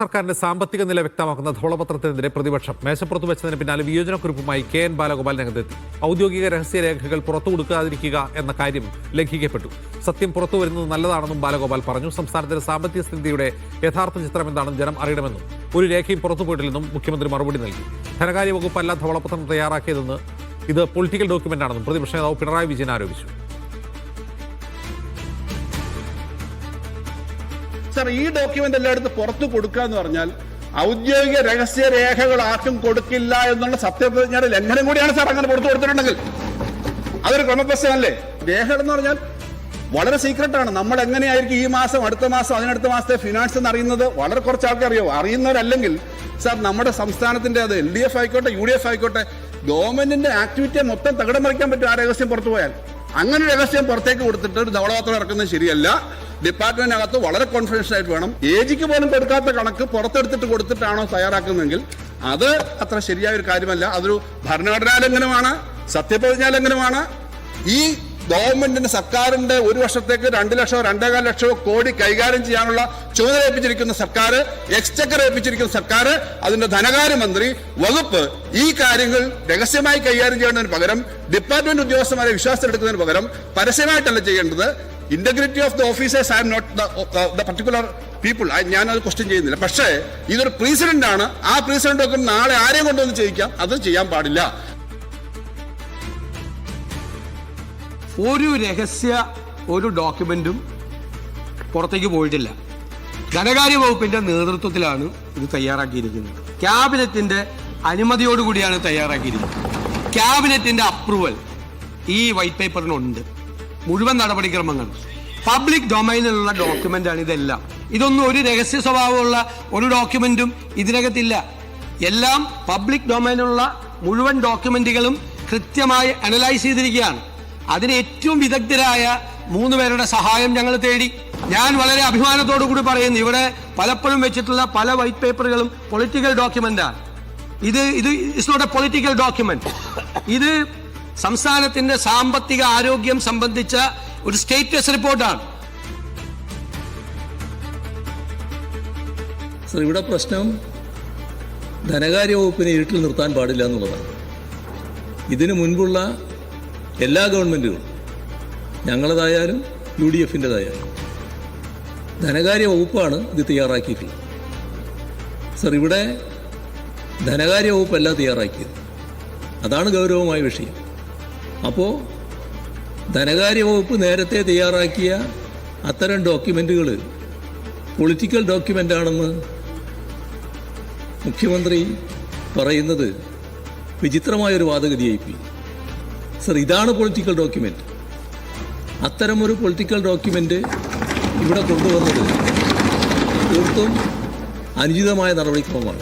സർക്കാരിന്റെ സാമ്പത്തിക നില വ്യക്തമാക്കുന്ന ധവളപത്രത്തിനെതിരെ പ്രതിപക്ഷം മേശപ്പുറത്ത് വെച്ചതിന് പിന്നാലെ വിയോജനക്കുറിപ്പുമായി കെ.എൻ. ബാലഗോപാൽ രംഗത്തെത്തി. ഔദ്യോഗിക രഹസ്യരേഖകൾ പുറത്തു കൊടുക്കാതിരിക്കുക എന്ന കാര്യം ലംഘിക്കപ്പെട്ടു. സത്യം പുറത്തുവരുന്നത് നല്ലതാണെന്നും ബാലഗോപാൽ പറഞ്ഞു. സംസ്ഥാനത്തിന്റെ സാമ്പത്തിക സ്ഥിതിയുടെ യഥാർത്ഥ ചിത്രം എന്താണെന്ന് ജനം അറിയണമെന്നും ഒരു രേഖയും പുറത്തുപോയിട്ടില്ലെന്നും മുഖ്യമന്ത്രി മറുപടി നൽകി. ധനകാര്യ വകുപ്പല്ല ധവളപത്രം തയ്യാറാക്കിയതെന്ന്, ഇത് പൊളിറ്റിക്കൽ ഡോക്യുമെന്റാണെന്നും പ്രതിപക്ഷ നേതാവ് പിണറായി വിജയൻ ആരോപിച്ചു. ഈ ഡോക്യുമെന്റ് എല്ലായിടത്തും പുറത്തു കൊടുക്കുക എന്ന് പറഞ്ഞാൽ ഔദ്യോഗിക രഹസ്യ രേഖകൾ ആർക്കും കൊടുക്കില്ല എന്നുള്ള സത്യപ്രതിജ്ഞയുടെ ലംഘനം കൂടിയാണ് സാർ. അങ്ങനെ പുറത്തു കൊടുത്തിട്ടുണ്ടെങ്കിൽ അതൊരു ക്രമപ്രശ്നമല്ലേ? രേഖകൾ എന്ന് പറഞ്ഞാൽ വളരെ സീക്രട്ടാണ്. നമ്മൾ എങ്ങനെയായിരിക്കും ഈ മാസം, അടുത്ത മാസം, അതിനടുത്ത മാസത്തെ ഫിനാൻസ് എന്ന് അറിയുന്നത് വളരെ കുറച്ച് ആൾക്കാർ അറിയാമോ? അറിയുന്നവരല്ലെങ്കിൽ സാർ, നമ്മുടെ സംസ്ഥാനത്തിന്റെ അത് LDF ആയിക്കോട്ടെ UDF ആയിക്കോട്ടെ, ഗവൺമെന്റിന്റെ ആക്ടിവിറ്റിയെ മൊത്തം തകിടം മറിക്കാൻ പറ്റും ആ രഹസ്യം പുറത്തു പോയാൽ. അങ്ങനെ രഹസ്യം പുറത്തേക്ക് കൊടുത്തിട്ട് ഒരു ധവളപത്രം ഇറക്കുന്നത് ശരിയല്ല. ഡിപ്പാർട്ട്മെന്റിനകത്ത് വളരെ കോൺഫിഡൻഷ്യൽ ആയിട്ട് വേണം. AGക്ക് പോലും കൊടുക്കാത്ത കണക്ക് പുറത്തെടുത്തിട്ട് കൊടുത്തിട്ടാണോ തയ്യാറാക്കുന്നതെങ്കിൽ അത് അത്ര ശരിയായ ഒരു കാര്യമല്ല. അതൊരു ഭരണഘടനാ ലംഘനമാണ്, സത്യപ്രതിജ്ഞാ ലംഘനമാണ്. ഈ ഗവൺമെന്റിന്റെ സർക്കാരിന്റെ ഒരു വർഷത്തേക്ക് 2 ലക്ഷമോ 2.25 ലക്ഷമോ കോടി കൈകാര്യം ചെയ്യാനുള്ള ചുമതല ഏൽപ്പിച്ചിരിക്കുന്ന സർക്കാർ, എക്സ്ചക്കർ ഏൽപ്പിച്ചിരിക്കുന്ന സർക്കാർ, അതിന്റെ ധനകാര്യമന്ത്രി, വകുപ്പ് ഈ കാര്യങ്ങൾ രഹസ്യമായി കൈകാര്യം ചെയ്യുന്നതിന് പകരം, ഡിപ്പാർട്ട്മെന്റ് ഉദ്യോഗസ്ഥന്മാരെ വിശ്വാസത്തിലെടുക്കുന്നതിന് പകരം പരസ്യമായിട്ടല്ല ചെയ്യേണ്ടത്. Integrity of the officers, I am not the particular people, ഞാനത് ക്വസ്റ്റ്യൻ ചെയ്യുന്നില്ല. പക്ഷേ ഇതൊരു പ്രീസിഡന്റ് ആണ്. ആ പ്രീസിഡന്റ് ഒക്കെ നാളെ ആരെയും കൊണ്ടുവന്ന് ചെയ്യിക്കാം. അത് ചെയ്യാൻ പാടില്ല. ഒരു ഡോക്യുമെന്റും പുറത്തേക്ക് പോയിട്ടില്ല. ധനകാര്യ വകുപ്പിന്റെ നേതൃത്വത്തിലാണ് ഇത് തയ്യാറാക്കിയിരിക്കുന്നത്. ക്യാബിനറ്റിന്റെ അനുമതിയോടുകൂടിയാണ് തയ്യാറാക്കിയിരിക്കുന്നത്. ക്യാബിനറ്റിന്റെ അപ്രൂവൽ ഈ വൈറ്റ് പേപ്പറിനുണ്ട്. മുഴുവൻ നടപടിക്രമങ്ങളും പബ്ലിക് ഡൊമൈനിലുള്ള ഡോക്യുമെന്റ് ആണ് ഇതെല്ലാം. ഇതൊന്നും ഒരു രഹസ്യ സ്വഭാവമുള്ള ഒരു ഡോക്യുമെന്റും ഇതിനകത്തില്ല. എല്ലാം പബ്ലിക് ഡൊമൈനിലുള്ള മുഴുവൻ ഡോക്യുമെന്റുകളും കൃത്യമായി അനലൈസ് ചെയ്തിരിക്കുകയാണ്. അതിന് ഏറ്റവും വിദഗ്ധരായ 3 പേരുടെ സഹായം ഞങ്ങൾ തേടി. ഞാൻ വളരെ അഭിമാനത്തോടു കൂടി പറയുന്നു, ഇവിടെ പലപ്പോഴും വെച്ചിട്ടുള്ള പല വൈറ്റ് പേപ്പറുകളും പൊളിറ്റിക്കൽ ഡോക്യുമെന്റാണ്. ഇത് it's not a political document. ഇത് സംസ്ഥാനത്തിന്റെ സാമ്പത്തിക ആരോഗ്യം സംബന്ധിച്ച ഒരു സ്റ്റേറ്റസ് റിപ്പോർട്ടാണ്. സർ, ഇവിടെ പ്രശ്നം ധനകാര്യ വകുപ്പിനെ ഇരുട്ടിൽ നിർത്താൻ പാടില്ല എന്നുള്ളതാണ്. ഇതിനു മുൻപുള്ള എല്ലാ ഗവൺമെൻറ്റുകളും, ഞങ്ങളതായാലും UDFൻ്റെതായാലും, ധനകാര്യ വകുപ്പാണ് ഇത് തയ്യാറാക്കിയിട്ടുള്ളത്. സർ, ഇവിടെ ധനകാര്യ വകുപ്പല്ല തയ്യാറാക്കിയത്. അതാണ് ഗൗരവമായ വിഷയം. അപ്പോൾ ധനകാര്യ വകുപ്പ് നേരത്തെ തയ്യാറാക്കിയ അത്തരം ഡോക്യുമെൻറ്റുകൾ പൊളിറ്റിക്കൽ ഡോക്യുമെൻ്റാണെന്ന് മുഖ്യമന്ത്രി പറയുന്നത് വിചിത്രമായൊരു വാദഗതിയായിപ്പോയി. സർ, ഇതാണ് പൊളിറ്റിക്കൽ ഡോക്യുമെൻ്റ്. അത്തരമൊരു പൊളിറ്റിക്കൽ ഡോക്യുമെൻ്റ് ഇവിടെ കൊണ്ടുവന്നത് തീർത്തും അനുചിതമായ നടപടിക്രമമാണ്.